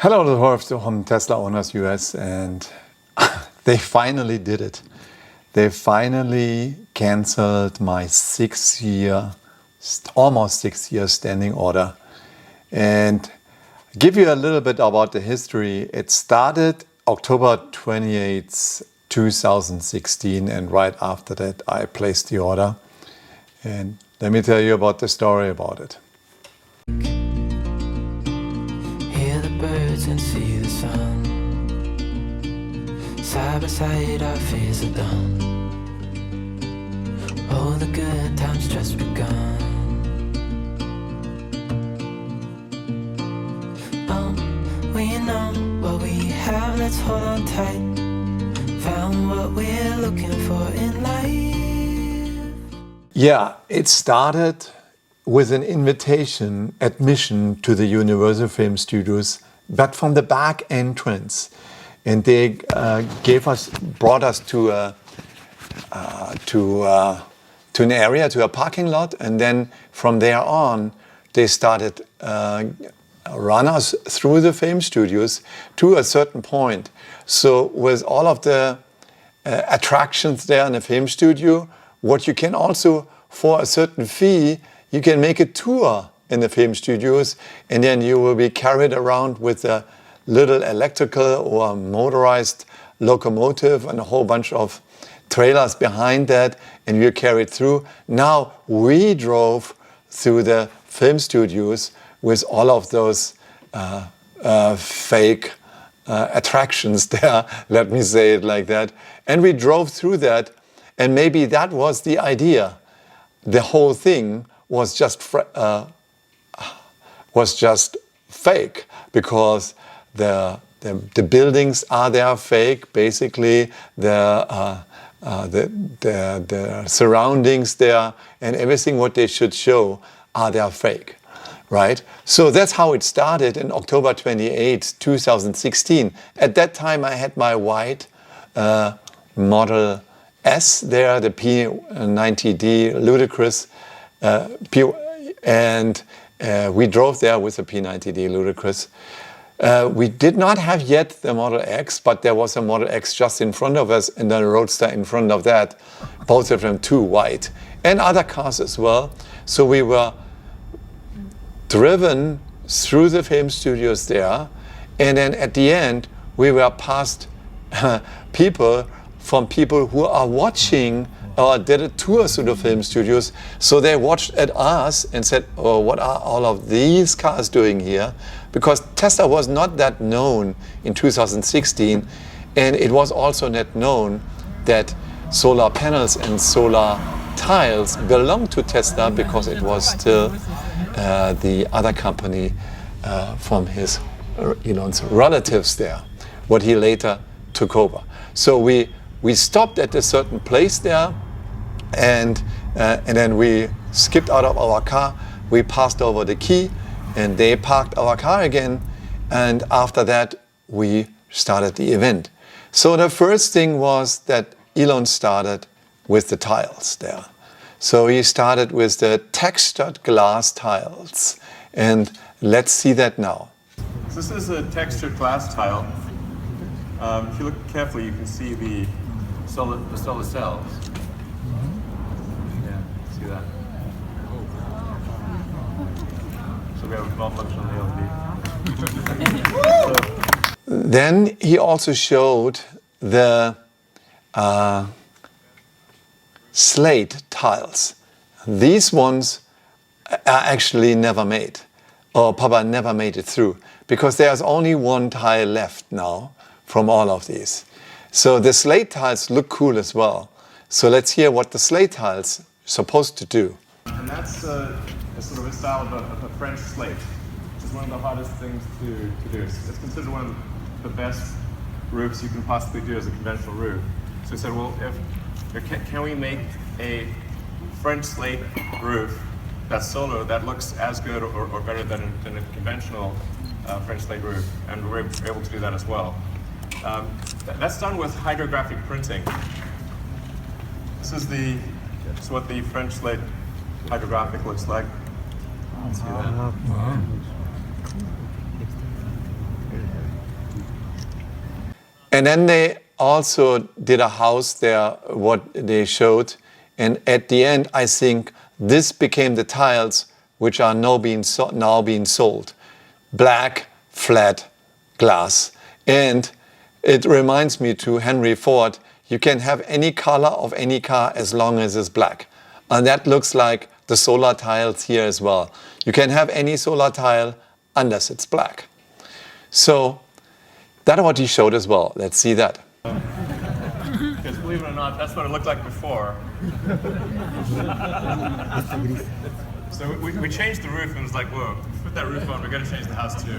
Hello to all of the Tesla Owners US, and they finally did it. They finally canceled my almost 6 year standing order. And give you a little bit about the history. It started October 28th, 2016, and right after that I placed the order. And let me tell you about the story about it. Birds and see the sun. Side by side our fears are done. Oh, the good times just begun. Oh, we know what we have, let's hold on tight. Found what we're looking for in life. Yeah, it started with an invitation, admission to the Universal Film Studios, but from the back entrance. And they brought us to an area, to a parking lot, and then from there on, they started run us through the film studios to a certain point. So with all of the attractions there in the film studio, what you can also, for a certain fee, you can make a tour in the film studios, and then you will be carried around with a little electrical or motorized locomotive and a whole bunch of trailers behind that, and you're carried through. Now we drove through the film studios with all of those fake attractions there, let me say it like that. And we drove through that, and maybe that was the idea. The whole thing was just fake, because the buildings are there fake, basically the surroundings there and everything what they should show are there fake, right? So that's how it started in October 28, 2016. At that time I had my white Model S there, the P90D Ludicrous, and we drove there with the P90D Ludicrous. We did not have yet the Model X, but there was a Model X just in front of us and then a Roadster in front of that, both of them too white, and other cars as well. So we were driven through the film studios there, and then at the end we were past people who are watching or did a tour through the film studios. So they watched at us and said, oh, what are all of these cars doing here? Because Tesla was not that known in 2016, and it was also not known that solar panels and solar tiles belonged to Tesla, because it was still the other company from Elon's relatives there, what he later took over. So we stopped at a certain place there, and then we skipped out of our car. We passed over the key, and they parked our car again. And after that, we started the event. So the first thing was that Elon started with the tiles there. So he started with the textured glass tiles. And let's see that now. So this is a textured glass tile. If you look carefully, you can see the solar cells. Yeah, see that? So we have a malfunction on the LED. Then he also showed the slate tiles. These ones are actually never made, or Papa never made it through, because there's only one tile left now from all of these. So the slate tiles look cool as well. So let's hear what the slate tiles are supposed to do. And that's a sort of a style of a French slate, which is one of the hardest things to do. It's considered one of the best roofs you can possibly do as a conventional roof. So we said, well, can we make a French slate roof that's solar that looks as good or better than a conventional French slate roof? And we're able to do that as well. That's done with hydrographic printing. This is what the French slate hydrographic looks like. Let's see that. And then they also did a house there, what they showed. And at the end, I think this became the tiles which are now being sold. Black, flat glass. And it reminds me to Henry Ford, you can have any color of any car as long as it's black. And that looks like the solar tiles here as well. You can have any solar tile unless it's black. So that's what he showed as well. Let's see that. Because believe it or not, that's what it looked like before. So we changed the roof and it was like, whoa, put that roof on, we're going to change the house too.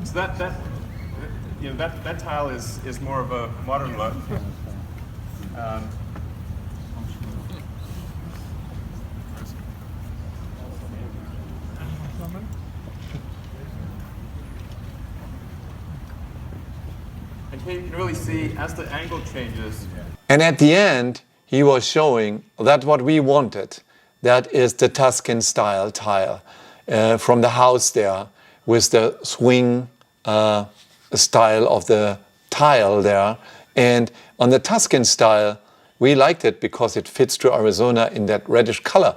So that tile is more of a modern look. And here you can really see as the angle changes. And at the end, he was showing that what we wanted, that is the Tuscan style tile from the house there with the swing style of the tile there. And on the Tuscan style, we liked it because it fits to Arizona in that reddish color.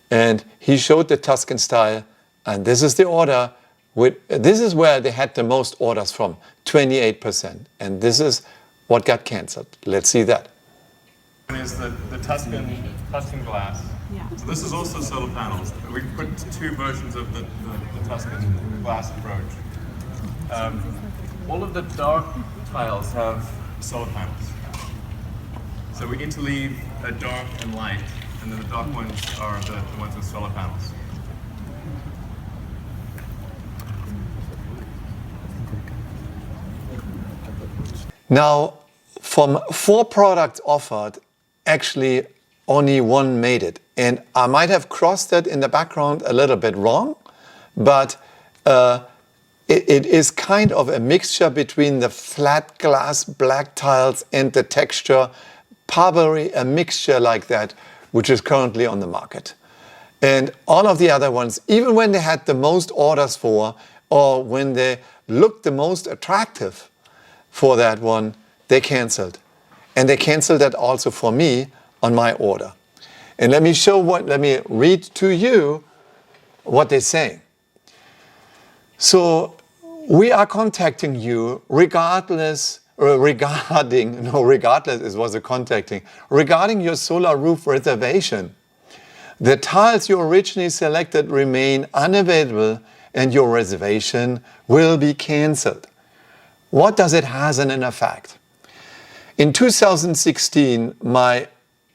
And he showed the Tuscan style, and this is the order. This is where they had the most orders from, 28%. And this is what got canceled. Let's see that. One is the Tuscan glass. Yeah. So this is also solar panels. We put two versions of the Tuscan glass approach. All of the dark tiles have solar panels. So we interleave a dark and light, and then the dark ones are the ones with solar panels. Now, from 4 products offered, actually only 1 made it. And I might have crossed that in the background a little bit wrong, but it is kind of a mixture between the flat glass black tiles and the texture, probably a mixture like that, which is currently on the market. And all of the other ones, even when they had the most orders for, or when they looked the most attractive for that one, they canceled. And they canceled that also for me on my order. And let me read to you what they're saying. So we are contacting you regarding your solar roof reservation. The tiles you originally selected remain unavailable and your reservation will be canceled. What does it have in effect? In 2016, my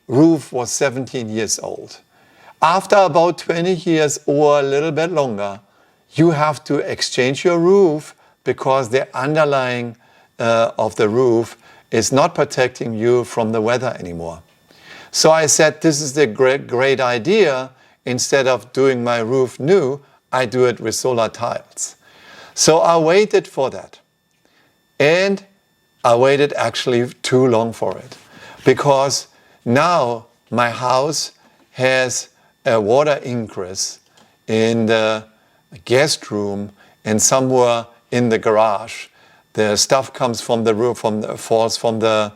roof was 17 years old. After about 20 years or a little bit longer, you have to exchange your roof because the underlying of the roof is not protecting you from the weather anymore. So I said, this is the great idea. Instead of doing my roof new, I do it with solar tiles. So I waited for that. And I waited actually too long for it. Because now my house has a water ingress in the guest room and somewhere in the garage. The stuff comes from the roof, falls from the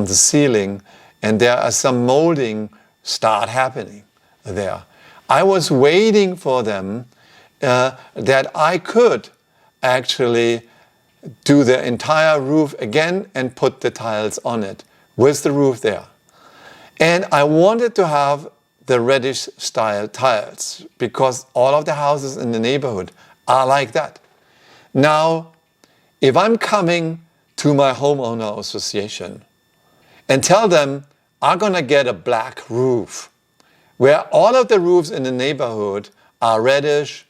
ceiling, and there are some molding start happening there. I was waiting for them that I could actually do the entire roof again and put the tiles on it with the roof there. And I wanted to have the reddish style tiles because all of the houses in the neighborhood are like that. Now, if I'm coming to my homeowner association and tell them I'm gonna get a black roof where all of the roofs in the neighborhood are reddish,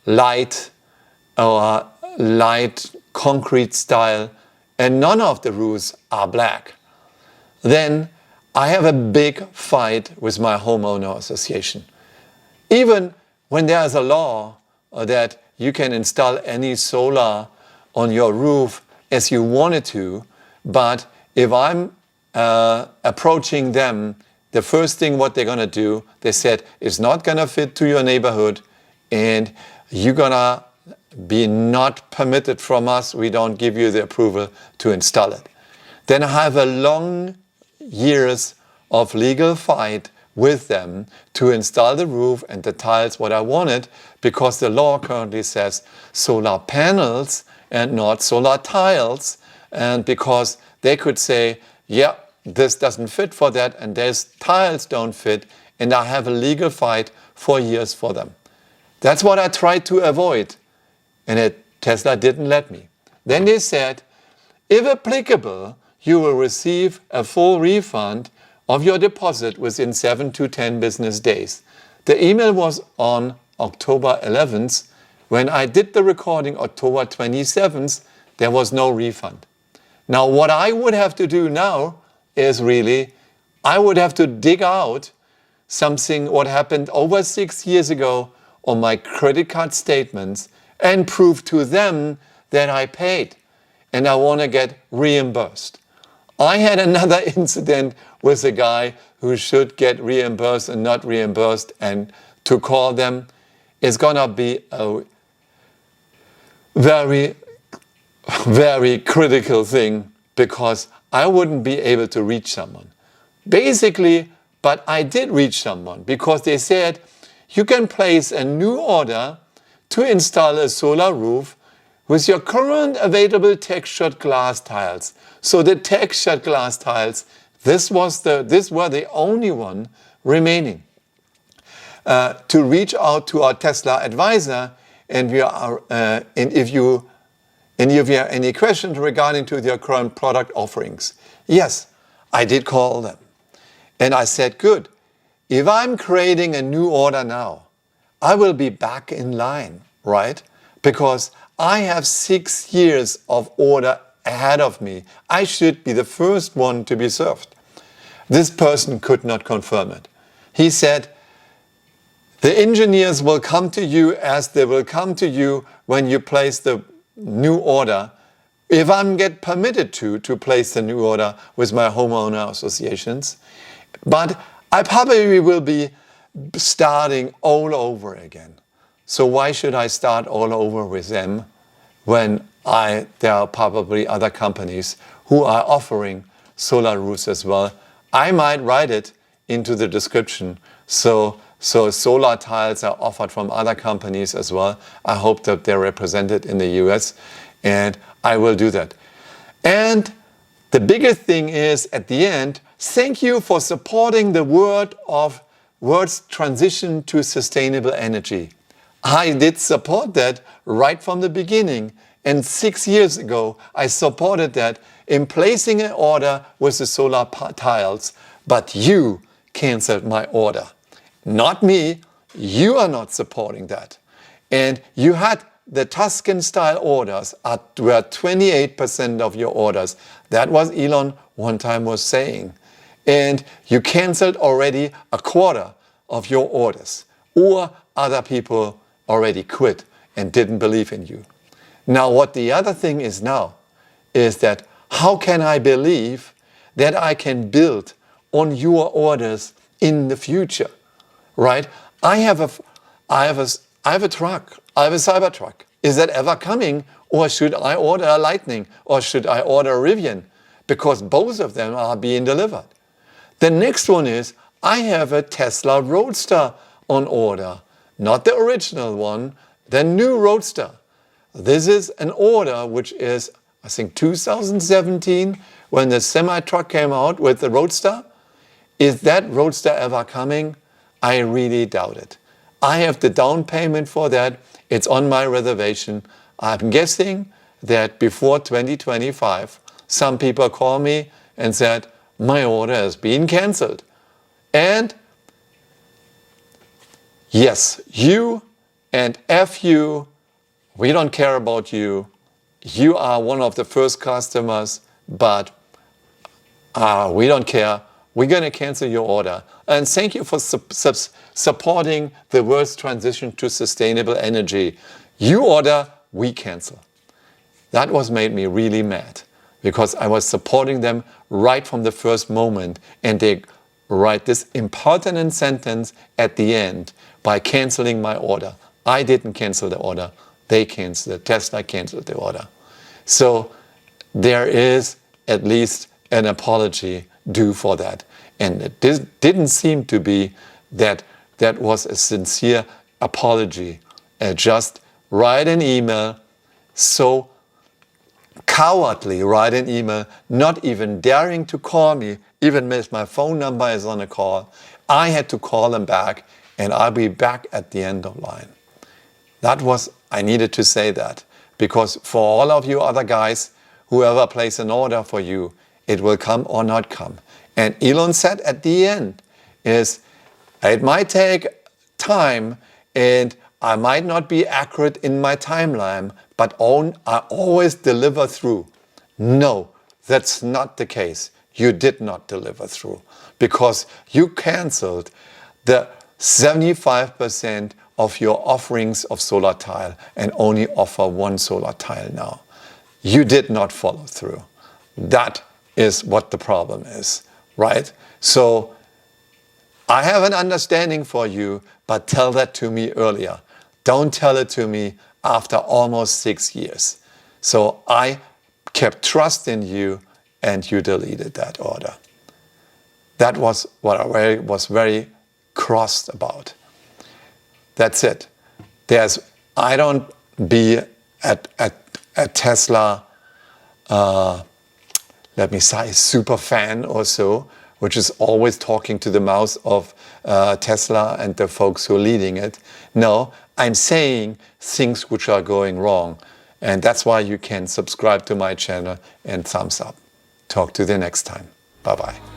light concrete style, and none of the roofs are black, then I have a big fight with my homeowner association. Even when there is a law that you can install any solar on your roof as you wanted to, but if I'm approaching them the first thing what they're going to do, they said, it's not going to fit to your neighborhood and you're going to be not permitted from us. We don't give you the approval to install it. Then I have a long years of legal fight with them to install the roof and the tiles what I wanted, because the law currently says solar panels and not solar tiles, and because they could say, yeah, this doesn't fit for that, and these tiles don't fit, and I have a legal fight for years for them. That's what I tried to avoid, and Tesla didn't let me. Then they said, if applicable, you will receive a full refund of your deposit within 7 to 10 business days. The email was on October 11th. When I did the recording October 27th, there was no refund. Now what I would have to do now is really, I would have to dig out something what happened over 6 years ago on my credit card statements and prove to them that I paid and I want to get reimbursed. I had another incident with a guy who should get reimbursed and not reimbursed, and to call them is gonna be a very, very critical thing, because I wouldn't be able to reach someone. Basically, but I did reach someone, because they said you can place a new order to install a solar roof with your current available textured glass tiles. So the textured glass tiles, this were the only one remaining. To reach out to our Tesla advisor, and if you have any questions regarding to their current product offerings. Yes, I did call them. And I said, good, if I'm creating a new order now, I will be back in line, right? Because I have 6 years of order ahead of me. I should be the first one to be served. This person could not confirm it. He said, the engineers will come to you as they will come to you when you place the new order. If I get permitted to place the new order with my homeowner associations, but I probably will be starting all over again. So why should I start all over with them when there are probably other companies who are offering solar roofs as well? I might write it into the description. So solar tiles are offered from other companies as well. I hope that they're represented in the US, and I will do that. And the biggest thing is, at the end, thank you for supporting the world's transition to sustainable energy. I did support that right from the beginning. And 6 years ago, I supported that in placing an order with the solar tiles. But you canceled my order. Not me. You are not supporting that. And you had the Tuscan style orders were 28% of your orders. That was Elon one time was saying. And you canceled already a quarter of your orders. Or other people already quit and didn't believe in you. Now what the other thing is now is that how can I believe that I can build on your orders in the future, right? I have a truck, I have a Cybertruck. Is that ever coming, or should I order a Lightning, or should I order a Rivian? Because both of them are being delivered. The next one is I have a Tesla Roadster on order, not the original one, the new Roadster. This is an order which is, I think, 2017, when the semi-truck came out with the Roadster. Is that Roadster ever coming? I really doubt it. I have the down payment for that. It's on my reservation. I'm guessing that before 2025, some people call me and said, my order has been cancelled. And yes, you and F you, we don't care about you. You are one of the first customers, but we don't care. We're going to cancel your order. And thank you for supporting the world's transition to sustainable energy. You order, we cancel. That made me really mad, because I was supporting them right from the first moment, and they write this important sentence at the end by canceling my order. I didn't cancel the order. They canceled it. Tesla canceled the order. So there is at least an apology due for that. And it didn't seem to be that that was a sincere apology. Just write an email, so cowardly write an email, not even daring to call me, even if my phone number is on a call. I had to call them back, and I'll be back at the end of line. I needed to say that, because for all of you other guys, whoever places an order for you, it will come or not come. And Elon said at the end is, it might take time and I might not be accurate in my timeline, but I always deliver through. No, that's not the case. You did not deliver through, because you canceled the 75% of your offerings of solar tile and only offer one solar tile now. You did not follow through. That is what the problem is, right? So I have an understanding for you, but tell that to me earlier. Don't tell it to me after almost 6 years. So I kept trust in you, and you deleted that order. That was what I was very crossed about. That's it. I don't be at Tesla, let me say, super fan or so, which is always talking to the mouth of Tesla and the folks who are leading it. No, I'm saying things which are going wrong. And that's why you can subscribe to my channel and thumbs up. Talk to you the next time. Bye-bye.